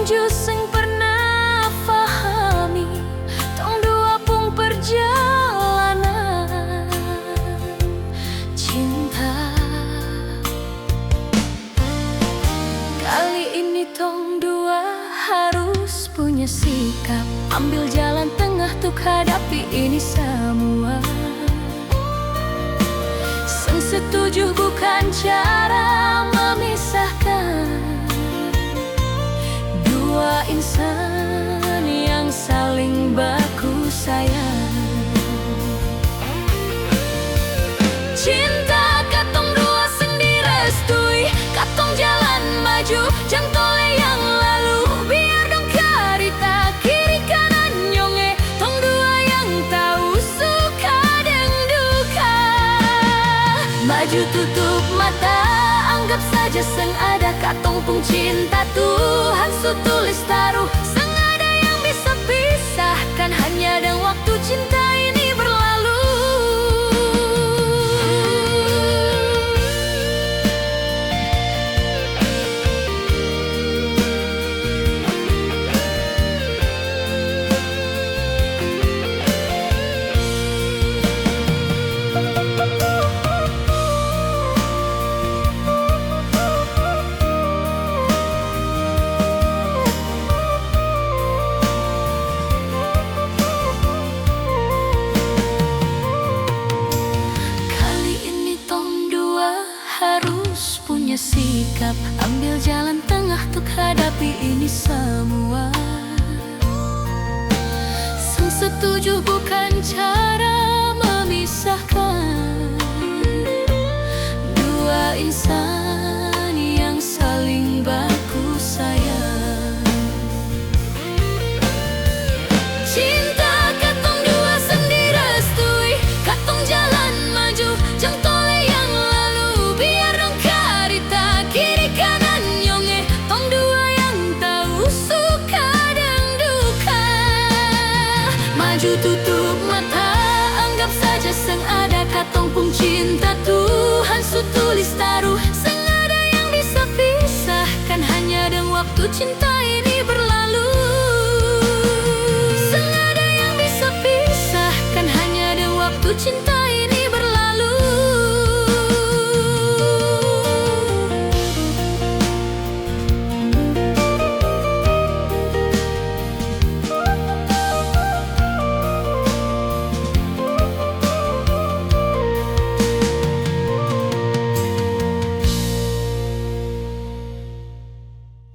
ju sing pernah fahami, tong dua pung perjalanan cinta. Kali ini tong dua harus punya sikap, ambil jalan tengah untuk hadapi ini semua. Setuju bukan cara memisahkan dua insan yang saling baku sayang. Cinta katong dua sendiri restui, katong jalan maju jang tole yang lalu. Biar dong karita kiri kanan nyonge, tong dua yang tahu suka dan duka. Maju tutup mata, anggap saja seng ada katong pung cinta. Tuhan su tulis taruh, seng ada yang bisa pisahkan, hanya dan waktu cinta ini berlalu. Harus punya sikap, ambil jalan tengah untuk hadapi ini semua. Sang setuju bukan cara memisahkan dua insan yang saling baku sayang. Cinta katong dua sendiri restui, katong jalan maju jang tole yang lalu. Biar dong karita kiri kanan nyonge, tong dua yang tahu suka dan duka. Maju tutup mata, anggap saja seng ada katong pung cinta. Tuhan su tulis taruh, seng ada yang bisa pisahkan, hanya dan waktu cinta ini berlalu. Seng ada yang bisa pisahkan, hanya dan waktu cinta